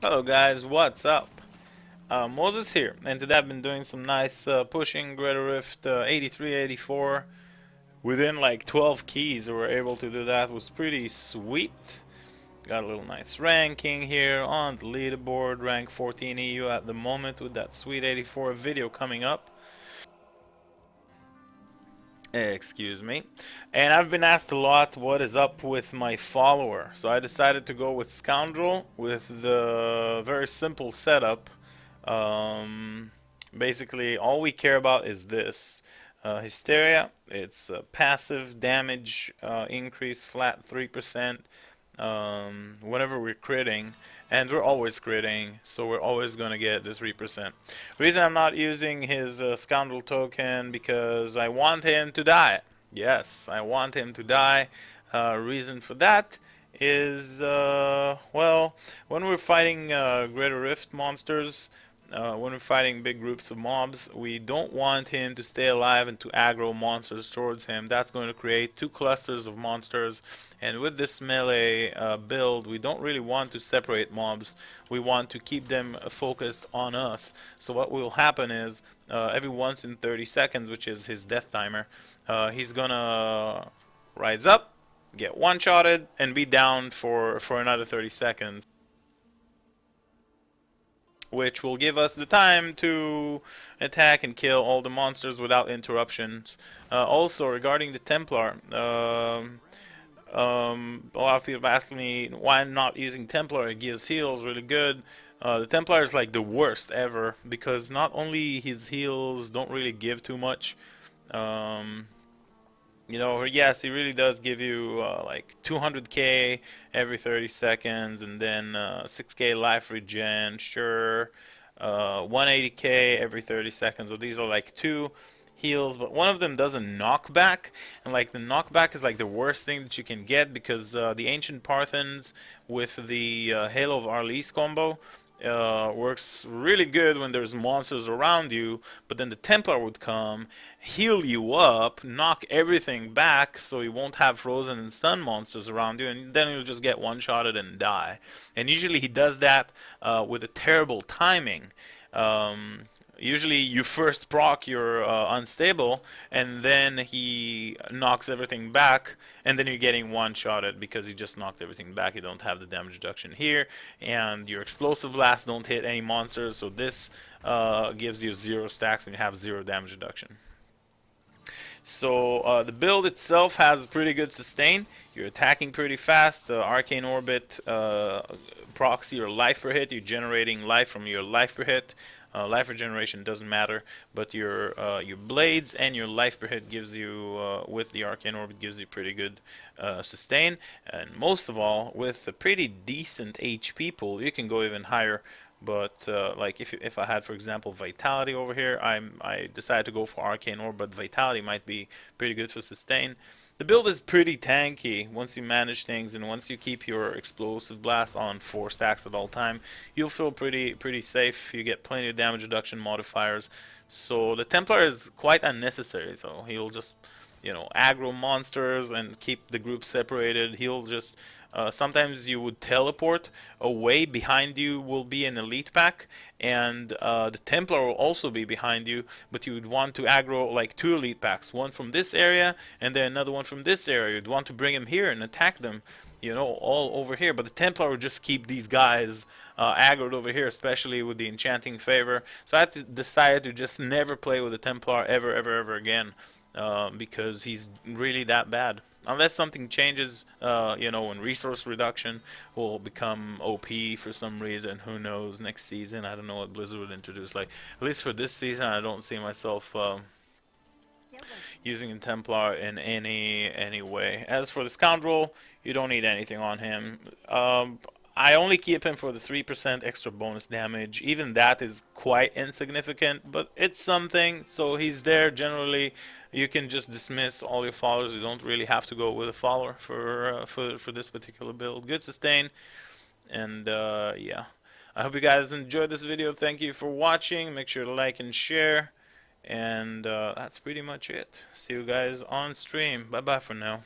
Hello guys, what's up? Moses here, and today I've been doing some nice pushing Greater Rift 83, 84 within like 12 keys. We were able to do that. It was pretty sweet. Got a little nice ranking here on the leaderboard, rank 14 EU at the moment with that sweet 84 video coming up. Excuse me. And I've been asked a lot what is up with my follower. So I decided to go with Scoundrel with the very simple setup. Um, Basically, all we care about is this. Hysteria, it's passive damage increase, flat 3%. Whenever we're critting, and we're always critting, so we're always going to get this 3%. Reason I'm not using his scoundrel token because I want him to die. Yes, I want him to die. Reason for that is, well, when we're fighting Greater Rift monsters, when we're fighting big groups of mobs, we don't want him to stay alive and to aggro monsters towards him. That's going to create two clusters of monsters. And with this melee build, we don't really want to separate mobs. We want to keep them focused on us. So what will happen is, every once in 30 seconds, which is his death timer, he's gonna rise up, get one-shotted, and be down for another 30 seconds, which will give us the time to attack and kill all the monsters without interruptions. Also, regarding the Templar, a lot of people ask me why I'm not using Templar. It gives heals really good. The Templar is like the worst ever because not only his heals don't really give too much, um, yes, he really does give you like 200k every 30 seconds, and then 6k life regen, sure, 180k every 30 seconds. So these are like two heals, but one of them does a knockback, and like the knockback is like the worst thing that you can get because the Ancient Parthens with the Halo of Arlis combo works really good when there's monsters around you, but then the Templar would come, heal you up, knock everything back so you won't have frozen and stun monsters around you, and then you'll just get one-shotted and die. And usually he does that with a terrible timing. Um, Usually you first proc your unstable, and then he knocks everything back, and then you're getting one-shotted because he just knocked everything back. You don't have the damage reduction here, and your explosive blast don't hit any monsters, so this gives you 0 stacks and you have 0 damage reduction. So the build itself has pretty good sustain. You're attacking pretty fast. Arcane Orbit procs your life per hit. You're generating life from your life per hit. Life regeneration doesn't matter, but your blades and your life per hit gives you, with the Arcane Orbit, gives you pretty good sustain. And most of all, with a pretty decent HP pool, you can go even higher. But like if I had, for example, Vitality over here, I decided to go for Arcane Orb, but Vitality might be pretty good for sustain. The build is pretty tanky once you manage things, and once you keep your explosive blast on 4 stacks at all time, you'll feel pretty safe. You get plenty of damage reduction modifiers. So the Templar is quite unnecessary. So he'll just, aggro monsters and keep the group separated. He'll just sometimes you would teleport away. Behind you will be an elite pack, and the Templar will also be behind you, but you would want to aggro like 2 elite packs, one from this area and then another one from this area. You'd want to bring them here and attack them, all over here. But the Templar would just keep these guys aggroed over here, especially with the enchanting favor. So I had to decide to just never play with the Templar ever again, because he's really that bad. Unless something changes, when resource reduction will become OP for some reason. Who knows? Next season, I don't know what Blizzard would introduce. Like, at least for this season, I don't see myself using a Templar in any way. As for the Scoundrel, you don't need anything on him. I only keep him for the 3% extra bonus damage. Even that is quite insignificant, but it's something. So he's there generally. You can just dismiss all your followers. You don't really have to go with a follower for this particular build. Good sustain, and yeah. I hope you guys enjoyed this video. Thank you for watching. Make sure to like and share. And that's pretty much it. See you guys on stream. Bye bye for now.